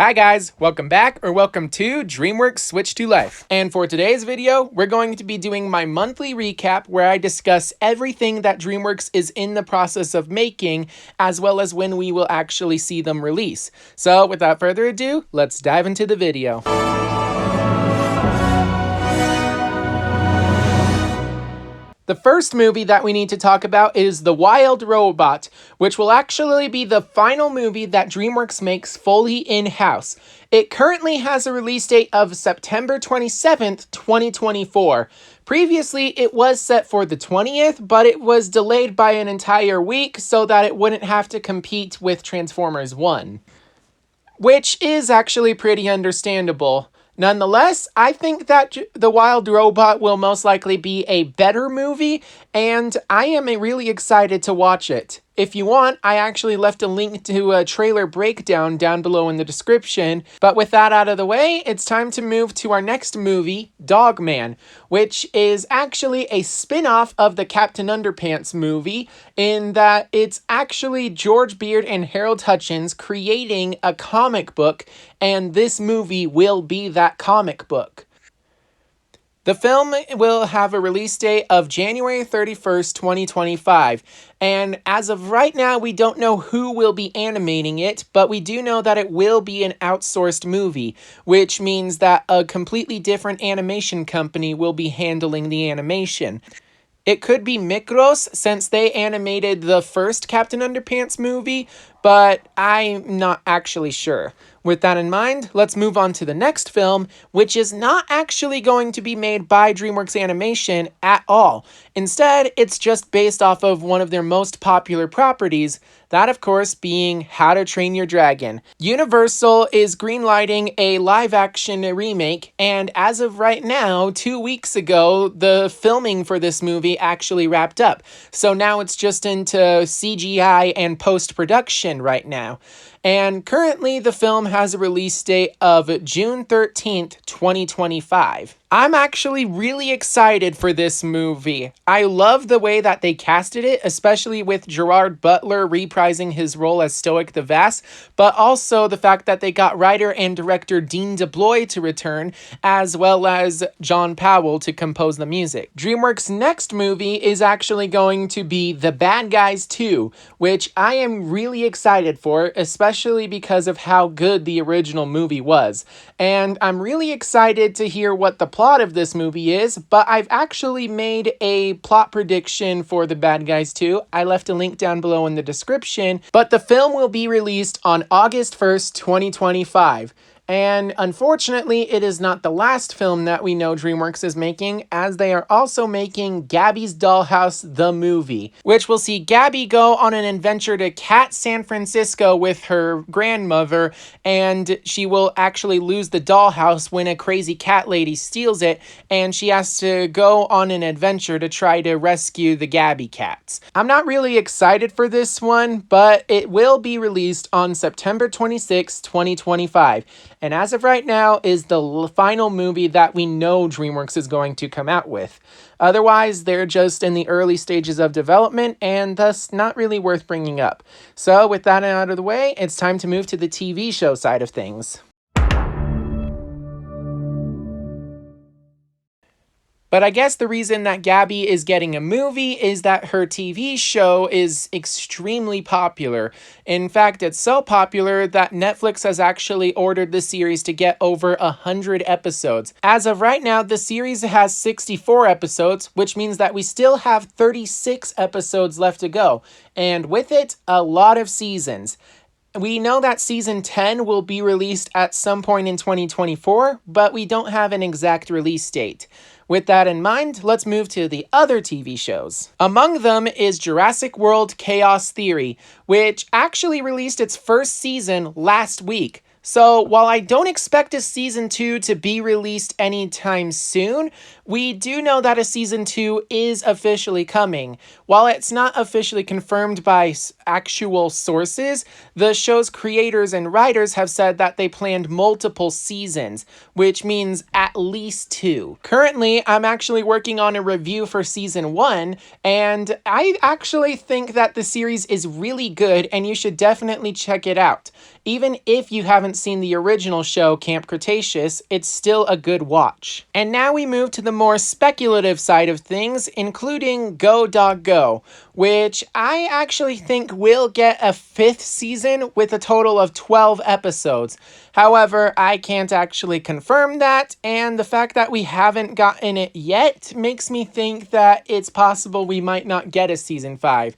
Hi guys, welcome back or welcome to Dreamworks Switch to Life. And for today's video, we're going to be doing my monthly recap where I discuss everything that Dreamworks is in the process of making, as well as when we will actually see them release. So without further ado, let's dive into the video. The first movie that we need to talk about is The Wild Robot, which will actually be the final movie that Dreamworks makes fully in-house. It currently has a release date of September 27th, 2024. Previously, it was set for the 20th, but it was delayed by an entire week so that it wouldn't have to compete with Transformers 1. Which is actually pretty understandable. Nonetheless, I think that The Wild Robot will most likely be a better movie, and I am really excited to watch it. If you want, I actually left a link to a trailer breakdown down below in the description. But with that out of the way, it's time to move to our next movie, Dogman, which is actually a spin-off of the Captain Underpants movie, in that it's actually George Beard and Harold Hutchins creating a comic book, and this movie will be that comic book. The film will have a release date of January 31st, 2025, and as of right now, we don't know who will be animating it, but we do know that it will be an outsourced movie, which means that a completely different animation company will be handling the animation. It could be Micros, since they animated the first Captain Underpants movie, but I'm not actually sure. With that in mind, let's move on to the next film, which is not actually going to be made by DreamWorks Animation at all. Instead, it's just based off of one of their most popular properties, that of course being How to Train Your Dragon. Universal is greenlighting a live-action remake, and as of right now, 2 weeks ago, the filming for this movie actually wrapped up. So now it's just into CGI and post-production right now. And currently, the film has a release date of June 13th, 2025. I'm actually really excited for this movie. I love the way that they casted it, especially with Gerard Butler reprising his role as Stoic the Vast, but also the fact that they got writer and director Dean DeBlois to return, as well as John Powell to compose the music. DreamWorks' next movie is actually going to be The Bad Guys 2, which I am really excited for, especially because of how good the original movie was. And I'm really excited to hear what the plot of this movie is, but I've actually made a plot prediction for The Bad Guys 2. I left a link down below in the description, but the film will be released on August 1st, 2025. And unfortunately, it is not the last film that we know DreamWorks is making, as they are also making Gabby's Dollhouse, the movie, which will see Gabby go on an adventure to Cat San Francisco with her grandmother, and she will actually lose the dollhouse when a crazy cat lady steals it, and she has to go on an adventure to try to rescue the Gabby cats. I'm not really excited for this one, but it will be released on September 26, 2025. And as of right now, is the final movie that we know DreamWorks is going to come out with. Otherwise, they're just in the early stages of development and thus not really worth bringing up. So with that out of the way, it's time to move to the TV show side of things. But I guess the reason that Gabby is getting a movie is that her TV show is extremely popular. In fact, it's so popular that Netflix has actually ordered the series to get over 100 episodes. As of right now, the series has 64 episodes, which means that we still have 36 episodes left to go. And with it, a lot of seasons. We know that season 10 will be released at some point in 2024, but we don't have an exact release date. With that in mind, let's move to the other TV shows. Among them is Jurassic World Chaos Theory, which actually released its first season last week. So while I don't expect a season 2 to be released anytime soon, we do know that a season 2 is officially coming. While it's not officially confirmed by actual sources, the show's creators and writers have said that they planned multiple seasons, which means at least 2. Currently, I'm actually working on a review for season 1, and I actually think that the series is really good and you should definitely check it out. Even if you haven't seen the original show, Camp Cretaceous, it's still a good watch. And now we move to the more speculative side of things, including Go Dog Go, which I actually think will get a 5th season with a total of 12 episodes. However, I can't actually confirm that, and the fact that we haven't gotten it yet makes me think that it's possible we might not get a season 5.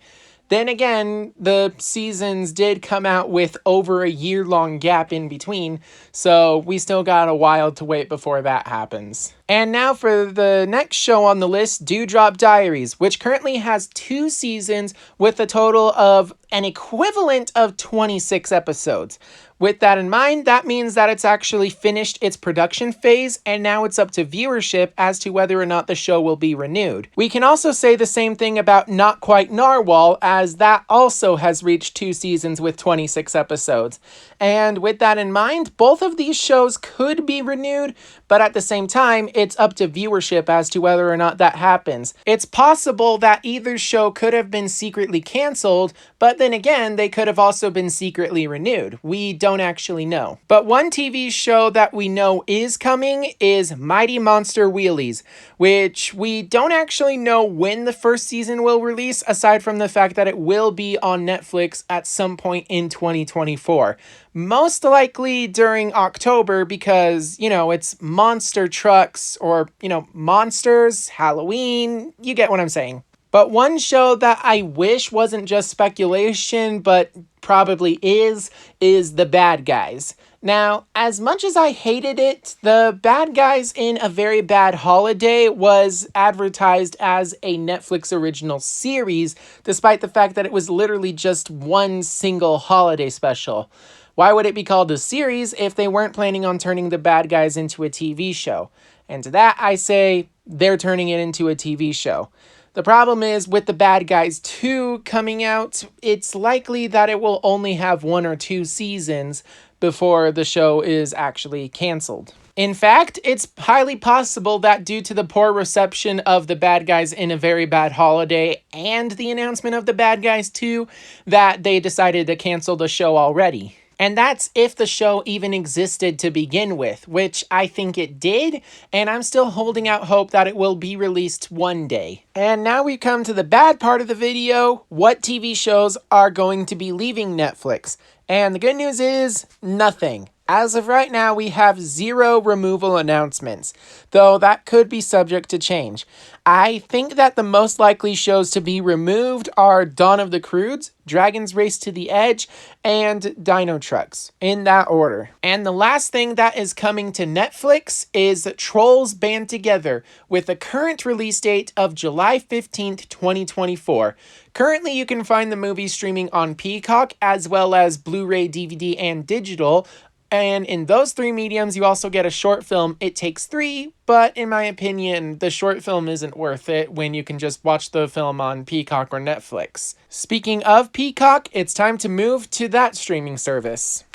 Then again, the seasons did come out with over a year-long gap in between, so we still got a while to wait before that happens. And now for the next show on the list, Dewdrop Diaries, which currently has 2 seasons with a total of an equivalent of 26 episodes. With that in mind, that means that it's actually finished its production phase, and now it's up to viewership as to whether or not the show will be renewed. We can also say the same thing about Not Quite Narwhal, as that also has reached 2 seasons with 26 episodes. And with that in mind, both of these shows could be renewed, but at the same time, it's up to viewership as to whether or not that happens. It's possible that either show could have been secretly canceled, but then again, they could have also been secretly renewed. We don't actually know. But one TV show that we know is coming is Mighty MonsterWheelies, which we don't actually know when the first season will release, aside from the fact that it will be on Netflix at some point in 2024. Most likely during October because, it's monster trucks or, monsters, Halloween, you get what I'm saying. But one show that I wish wasn't just speculation, but probably is The Bad Guys. Now, as much as I hated it, The Bad Guys in a Very Bad Holiday was advertised as a Netflix original series, despite the fact that it was literally just one single holiday special. Why would it be called a series if they weren't planning on turning The Bad Guys into a TV show? And to that I say, they're turning it into a TV show. The problem is, with The Bad Guys 2 coming out, it's likely that it will only have 1 or 2 seasons before the show is actually canceled. In fact, it's highly possible that due to the poor reception of The Bad Guys in a Very Bad Holiday and the announcement of The Bad Guys 2, that they decided to cancel the show already. And that's if the show even existed to begin with, which I think it did, and I'm still holding out hope that it will be released one day. And now we come to the bad part of the video, what TV shows are going to be leaving Netflix. And the good news is, nothing. As of right now, we have 0 removal announcements, though that could be subject to change. I think that the most likely shows to be removed are Dawn of the Croods, Dragon's Race to the Edge, and Dino Trucks, in that order. And the last thing that is coming to Netflix is Trolls Band Together, with a current release date of July 15th, 2024. Currently, you can find the movie streaming on Peacock, as well as Blu-ray, DVD, and digital. And in those 3 mediums, you also get a short film, It Takes 3, but in my opinion, the short film isn't worth it when you can just watch the film on Peacock or Netflix. Speaking of Peacock, it's time to move to that streaming service.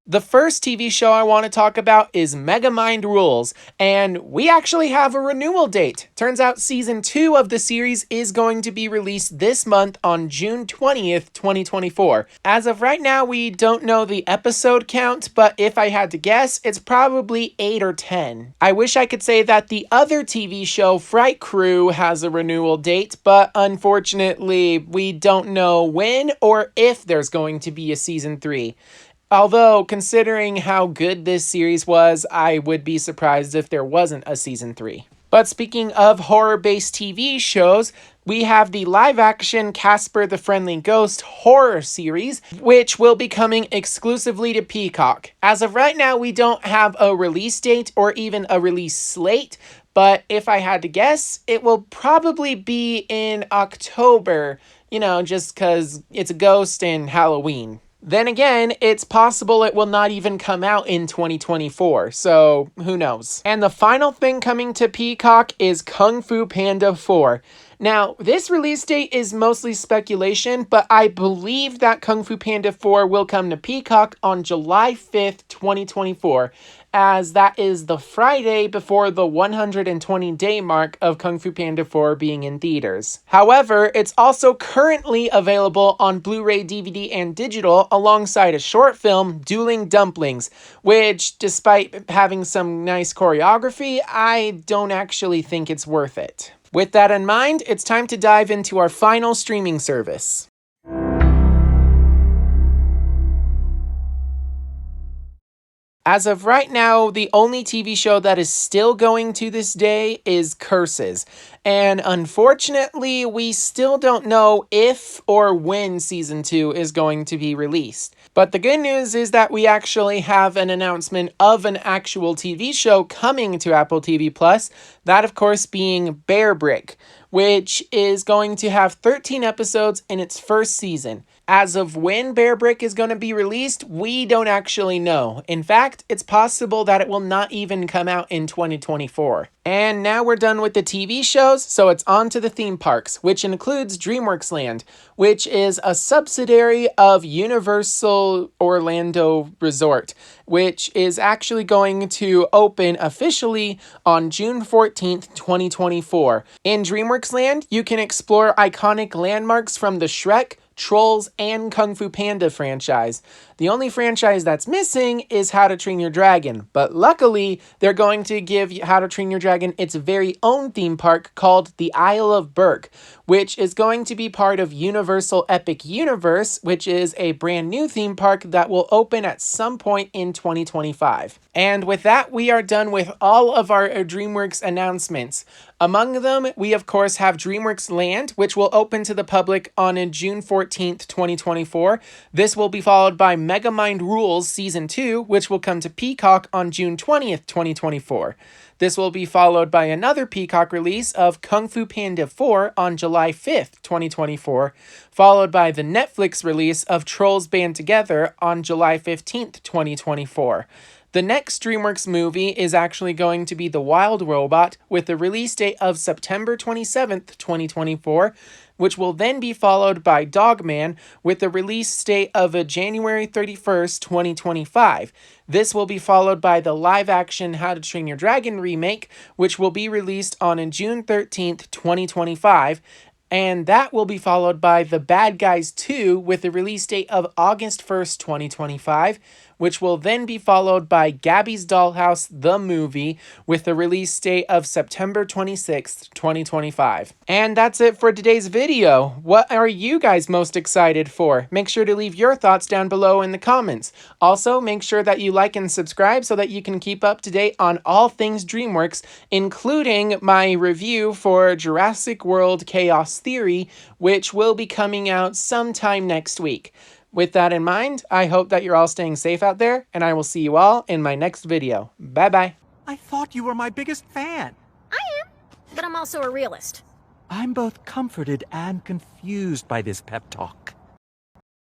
The first TV show I want to talk about is Megamind Rules, and we actually have a renewal date. Turns out season 2 of the series is going to be released this month on June 20th, 2024. As of right now, we don't know the episode count, but if I had to guess, it's probably 8 or 10. I wish I could say that the other TV show, Fright Crew, has a renewal date, but unfortunately, we don't know when or if there's going to be a season 3. Although, considering how good this series was, I would be surprised if there wasn't a season 3. But speaking of horror-based TV shows, we have the live-action Casper the Friendly Ghost horror series, which will be coming exclusively to Peacock. As of right now, we don't have a release date or even a release slate, but if I had to guess, it will probably be in October, just because it's a ghost and Halloween. Then again, it's possible it will not even come out in 2024, so who knows. And the final thing coming to Peacock is Kung Fu Panda 4. Now, this release date is mostly speculation, but I believe that Kung Fu Panda 4 will come to Peacock on July 5th, 2024, as that is the Friday before the 120-day mark of Kung Fu Panda 4 being in theaters. However, it's also currently available on Blu-ray, DVD, and digital alongside a short film, Dueling Dumplings, which, despite having some nice choreography, I don't actually think it's worth it. With that in mind, it's time to dive into our final streaming service. As of right now, the only TV show that is still going to this day is Curses. And unfortunately, we still don't know if or when season 2 is going to be released. But the good news is that we actually have an announcement of an actual TV show coming to Apple TV+, that of course being Berk, which is going to have 13 episodes in its first season. As of when Berk is going to be released, we don't actually know. In fact, it's possible that it will not even come out in 2024. And now we're done with the TV shows, so it's on to the theme parks, which includes Dreamworks Land, which is a subsidiary of Universal Orlando Resort, which is actually going to open officially on June 14th, 2024. In Dreamworks Land, you can explore iconic landmarks from the Shrek, Trolls, and Kung Fu Panda franchise. The only franchise that's missing is How to Train Your Dragon, but luckily, they're going to give How to Train Your Dragon its very own theme park called the Isle of Berk, which is going to be part of Universal Epic Universe, which is a brand new theme park that will open at some point in 2025. And with that, we are done with all of our DreamWorks announcements. Among them, we of course have Dreamworks Land, which will open to the public on June 14th, 2024. This will be followed by Megamind Rules Season 2, which will come to Peacock on June 20th, 2024. This will be followed by another Peacock release of Kung Fu Panda 4 on July 5th, 2024, followed by the Netflix release of Trolls Band Together on July 15th, 2024. The next DreamWorks movie is actually going to be The Wild Robot, with a release date of September 27th, 2024, which will then be followed by Dogman, with a release date of January 31st, 2025. This will be followed by the live-action How to Train Your Dragon remake, which will be released on June 13th, 2025. And that will be followed by The Bad Guys 2 with a release date of August 1st, 2025, which will then be followed by Gabby's Dollhouse, the movie, with a release date of September 26th, 2025. And that's it for today's video. What are you guys most excited for? Make sure to leave your thoughts down below in the comments. Also, make sure that you like and subscribe so that you can keep up to date on all things DreamWorks, including my review for Jurassic World Chaos Theory, which will be coming out sometime next week. With that in mind, I hope that you're all staying safe out there, and I will see you all in my next video. Bye-bye. I thought you were my biggest fan. I am, but I'm also a realist. I'm both comforted and confused by this pep talk.